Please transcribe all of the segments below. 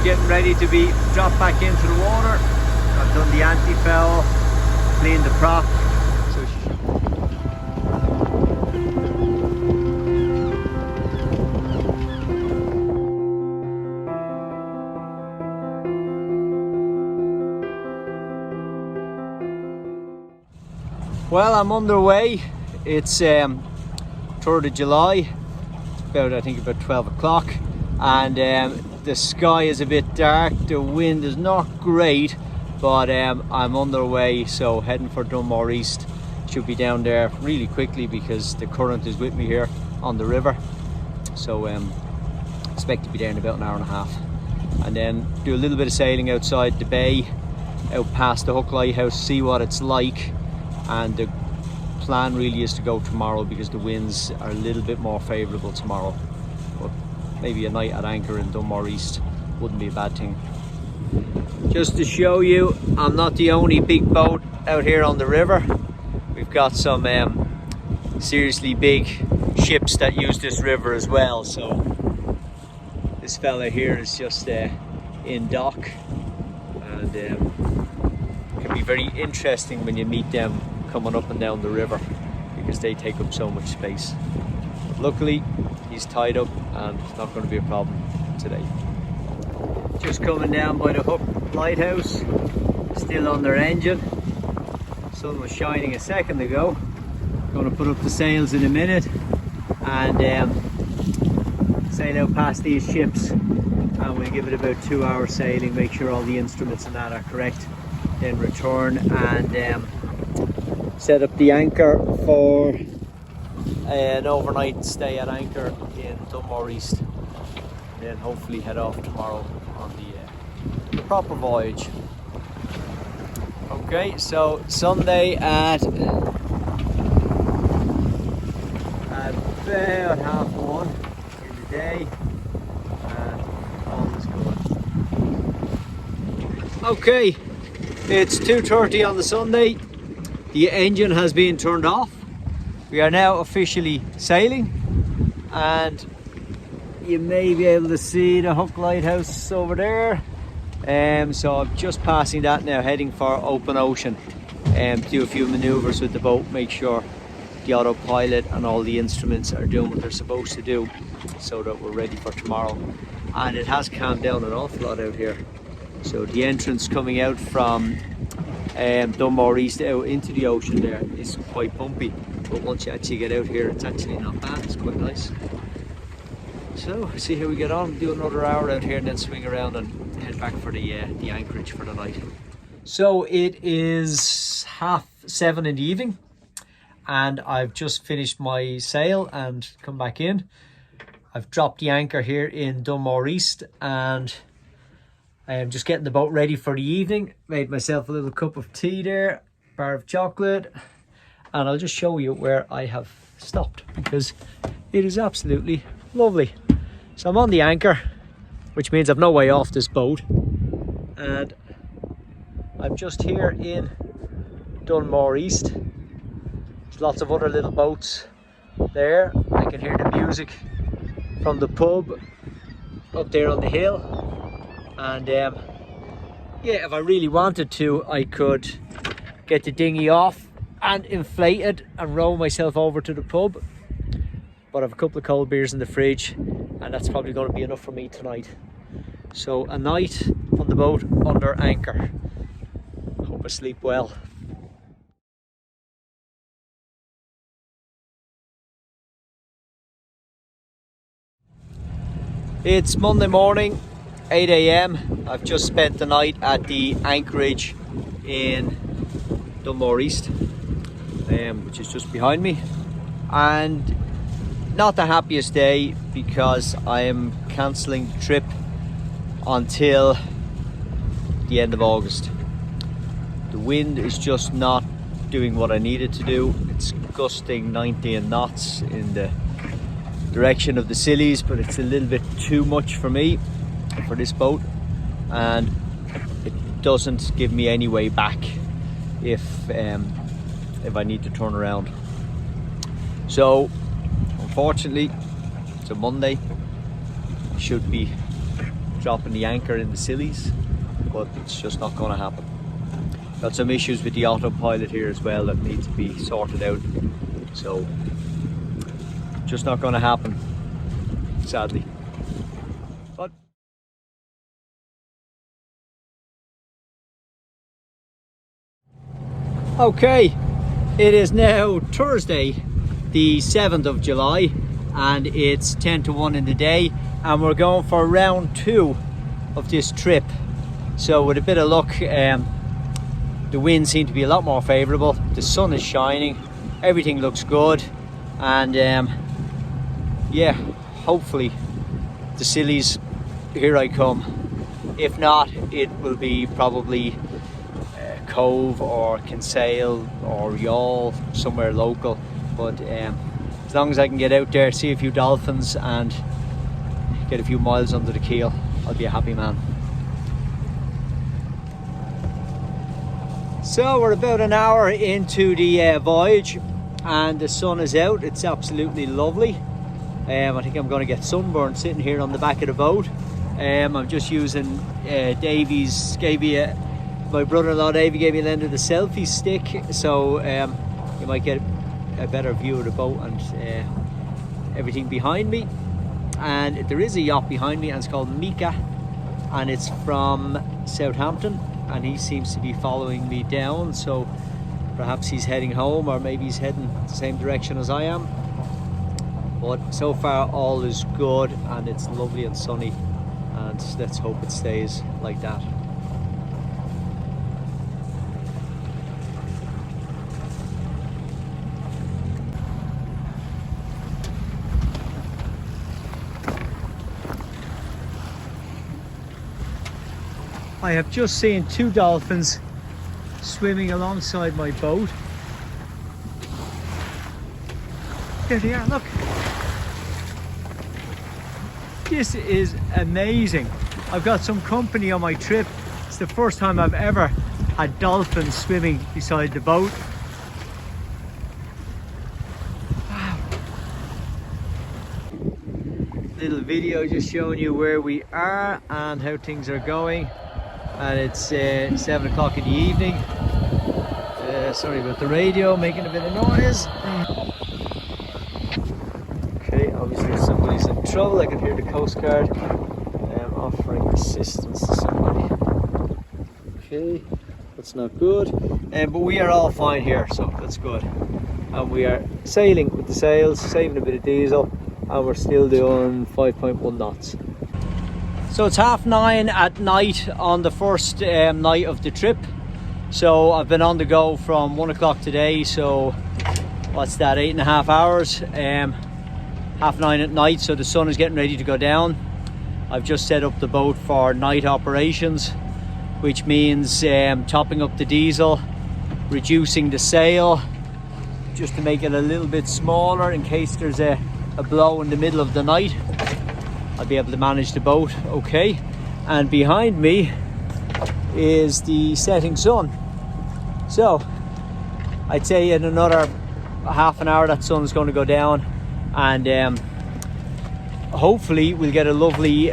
getting ready to be dropped back into the water. I've done the anti-foul, cleaned the prop. Well, I'm underway. It's 3rd of July. It's about, I think, about 12 o'clock. And the sky is a bit dark. The wind is not great, but I'm underway. So heading for Dunmore East. Should be down there really quickly because the current is with me here on the river. So expect to be there in about an hour and a half. And then do a little bit of sailing outside the bay, out past the Hook Lighthouse, see what it's like. And the plan really is to go tomorrow because the winds are a little bit more favourable tomorrow. But maybe a night at anchor in Dunmore East wouldn't be a bad thing. Just to show you, I'm not the only big boat out here on the river. We've got some seriously big ships that use this river as well. So this fella here is just in dock, and it can be very interesting when you meet them coming up and down the river because they take up so much space. But luckily he's tied up and it's not going to be a problem today. Just coming down by the Hook Lighthouse, still on their engine. Sun was shining a second ago. Going to put up the sails in a minute and sail out past these ships, and we'll give it about 2 hours sailing, make sure all the instruments and that are correct, then return and set up the anchor for an overnight stay at anchor in Dunmore East. Then hopefully head off tomorrow on the proper voyage. Okay, so Sunday at about 1:30 in the day, and all is good. Okay, it's 2:30 on the Sunday. The engine has been turned off. We are now officially sailing, and you may be able to see the Hook Lighthouse over there. So I'm just passing that now, heading for open ocean, do a few maneuvers with the boat, make sure the autopilot and all the instruments are doing what they're supposed to do so that we're ready for tomorrow. And it has calmed down an awful lot out here. So the entrance coming out from Dunmore East out into the ocean there is quite bumpy, but once you actually get out here it's actually not bad, it's quite nice. So see how we get on, do another hour out here and then swing around and head back for the anchorage for the night. So it is 7:30 in the evening and I've just finished my sail and come back in. I've dropped the anchor here in Dunmore East and I'm just getting the boat ready for the evening. Made myself a little cup of tea there, bar of chocolate, and I'll just show you where I have stopped because it is absolutely lovely. So I'm on the anchor, which means I've no way off this boat, and I'm just here in Dunmore East. There's lots of other little boats there. I can hear the music from the pub up there on the hill. And yeah, if I really wanted to, I could get the dinghy off and inflate it and row myself over to the pub. But I have a couple of cold beers in the fridge and that's probably going to be enough for me tonight. So a night on the boat under anchor. Hope I sleep well. It's Monday morning, 8 AM. I've just spent the night at the anchorage in Dunmore East, which is just behind me, and not the happiest day because I am cancelling the trip until the end of August. The wind is just not doing what I need it to do. It's gusting 19 knots in the direction of the Scillies, but it's a little bit too much for me for this boat, and it doesn't give me any way back if I need to turn around. So unfortunately it's a Monday. I should be dropping the anchor in the Scillies, but it's just not going to happen. Got some issues with the autopilot here as well that need to be sorted out, so just not going to happen, sadly. But okay, it is now Thursday, the 7th of July, and it's 10 to 1 in the day, and we're going for round 2 of this trip. So with a bit of luck, the winds seem to be a lot more favourable, the sun is shining, everything looks good, and yeah, hopefully the Scillies, here I come. If not, it will be probably Cove or Kinsale or Youghal, somewhere local, but as long as I can get out there, see a few dolphins and get a few miles under the keel, I'll be a happy man. So we're about an hour into the voyage and the sun is out. It's absolutely lovely. I think I'm going to get sunburned sitting here on the back of the boat. I'm just using Davy's, my brother-in-law Davy gave me an end of the selfie stick, so you might get a better view of the boat and everything behind me. And there is a yacht behind me, and it's called Mika, and it's from Southampton, and he seems to be following me down, so perhaps he's heading home, or maybe he's heading the same direction as I am. But so far all is good, and it's lovely and sunny, and let's hope it stays like that. I have just seen 2 dolphins swimming alongside my boat. There they are, look. This is amazing. I've got some company on my trip. It's the first time I've ever had dolphins swimming beside the boat. Wow. Little video just showing you where we are and how things are going. And it's 7 o'clock in the evening. Sorry about the radio making a bit of noise. Okay, obviously somebody's in trouble. I can hear the Coast Guard offering assistance to somebody. Okay, that's not good. But we are all fine here, so that's good. And we are sailing with the sails, saving a bit of diesel, and we're still doing 5.1 knots. So it's 9:30 at night on the first night of the trip. So I've been on the go from 1 o'clock today, so what's that, 8.5 hours, 9:30 at night, so the sun is getting ready to go down. I've just set up the boat for night operations, which means topping up the diesel, reducing the sail, just to make it a little bit smaller in case there's a blow in the middle of the night. I'll be able to manage the boat okay. And behind me is the setting sun. So I'd say in another half an hour that sun's going to go down, and hopefully we'll get a lovely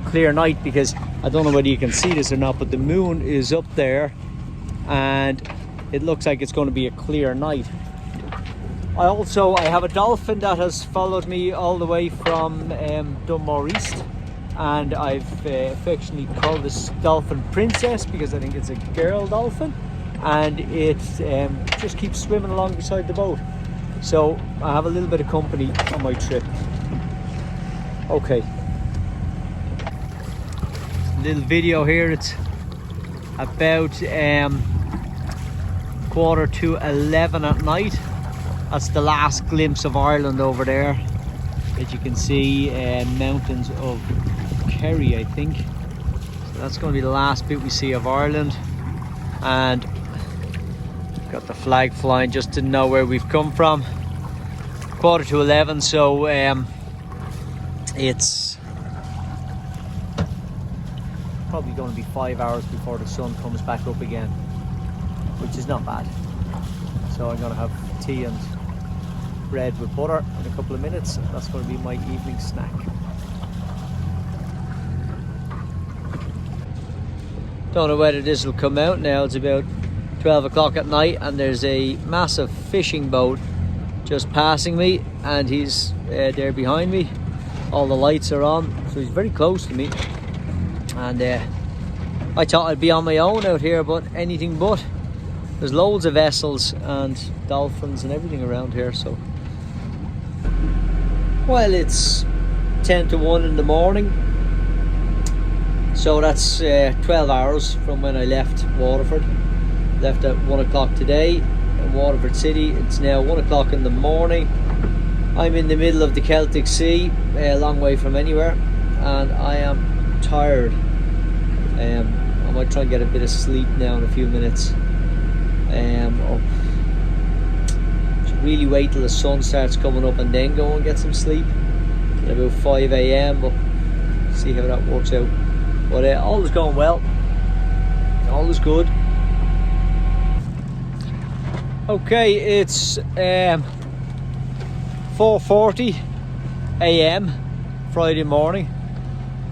clear night, because I don't know whether you can see this or not, but the moon is up there and it looks like it's going to be a clear night. I have a dolphin that has followed me all the way from Dunmore East, and I've affectionately called this dolphin Princess because I think it's a girl dolphin, and it just keeps swimming along beside the boat. So I have a little bit of company on my trip. Okay, little video here. It's about 11:15 at night. That's the last glimpse of Ireland over there. As you can see, mountains of Kerry, I think. So that's going to be the last bit we see of Ireland. And got the flag flying just to know where we've come from. 11:15, so it's probably going to be 5 hours before the sun comes back up again, which is not bad. So I'm going to have tea and bread with butter in a couple of minutes. That's going to be my evening snack. Don't know whether this will come out now. It's about 12 o'clock at night and there's a massive fishing boat just passing me, and he's there behind me. All the lights are on, so he's very close to me. And I thought I'd be on my own out here, but anything but. There's loads of vessels and dolphins and everything around here. So, well, it's 10 to 1 in the morning. So that's 12 hours from when I left Waterford. Left at 1 o'clock today in Waterford City. It's now 1 o'clock in the morning. I'm in the middle of the Celtic Sea, a long way from anywhere, and I am tired. I might try and get a bit of sleep now in a few minutes. Should really wait till the sun starts coming up and then go and get some sleep at about 5 a.m. but see how that works out. But all is going well, all is good. Okay, it's 4:40 a.m. Friday morning,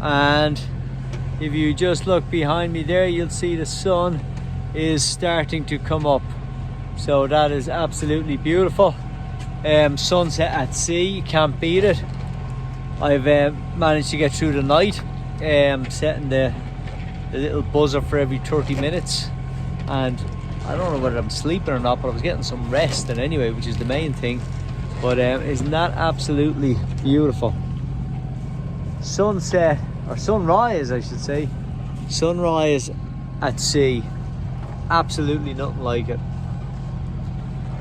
and if you just look behind me there, you'll see the sun is starting to come up. So that is absolutely beautiful. Sunset at sea, you can't beat it. I've managed to get through the night, setting the little buzzer for every 30 minutes, and I don't know whether I'm sleeping or not, but I was getting some rest and anyway, which is the main thing. But isn't that absolutely beautiful? Sunset, or sunrise I should say, sunrise at sea, absolutely nothing like it.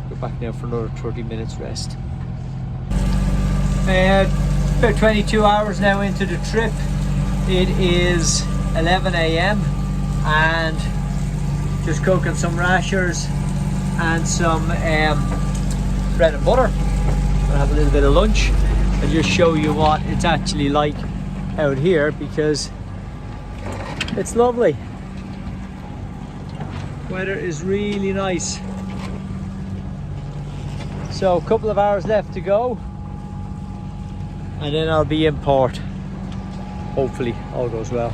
Go back now for another 30 minutes rest. About 22 hours now into the trip. It is 11 a.m. and just cooking some rashers and some bread and butter. I'll have a little bit of lunch and just show you what it's actually like out here, because it's lovely. Weather is really nice. So a couple of hours left to go and then I'll be in port. Hopefully all goes well.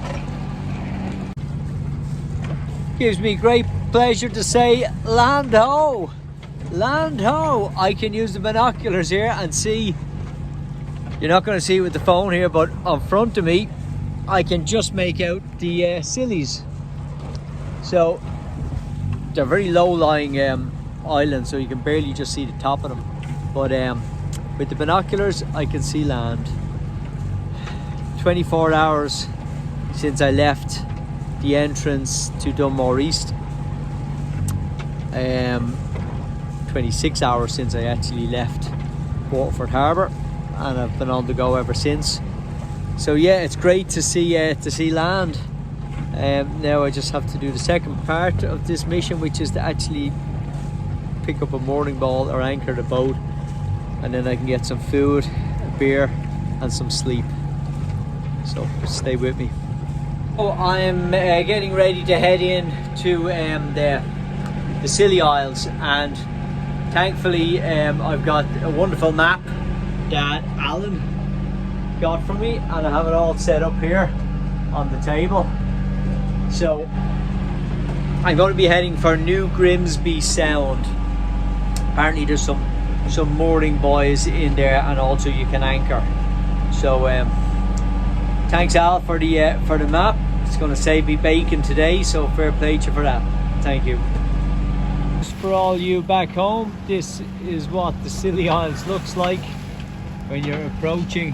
Gives me great pleasure to say land ho! Land ho! I can use the binoculars here and see. You're not going to see it with the phone here, but in front of me I can just make out the Scillies. So they're very low-lying islands, so you can barely just see the top of them. But with the binoculars I can see land. 24 hours since I left the entrance to Dunmore East. 26 hours since I actually left Waterford Harbour, and I've been on the go ever since. So yeah, it's great to see land. Now I just have to do the second part of this mission, which is to actually pick up a mooring ball or anchor the boat, and then I can get some food, a beer and some sleep. So just stay with me. Oh, I'm getting ready to head in to the Scilly Isles, and thankfully I've got a wonderful map that Alan got for me, and I have it all set up here on the table. So I'm going to be heading for New Grimsby Sound. Apparently there's some mooring buoys in there, and also you can anchor. So thanks Al for the map. It's going to save me bacon today, so fair play to you for that. Thank you. Just for all you back home, this is what the Scilly Isles looks like when you're approaching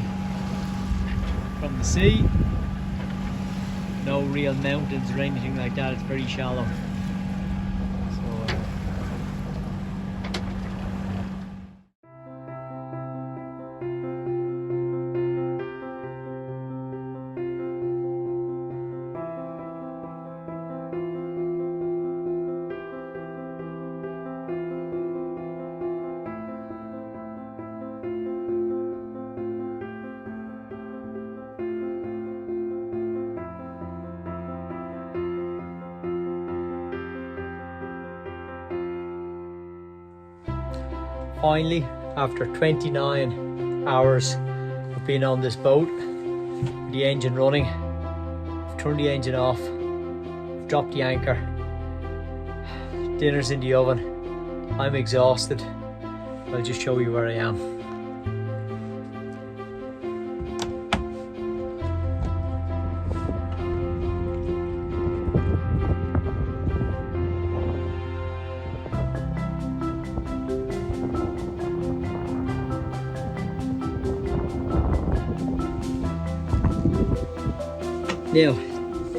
from the sea. No real mountains or anything like that, it's very shallow. Finally, after 29 hours of being on this boat, the engine running, I've turned the engine off, dropped the anchor. Dinner's in the oven. I'm exhausted. I'll just show you where I am. Now,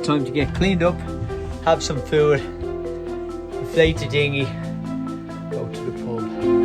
time to get cleaned up, have some food, inflate the dinghy, go to the pub.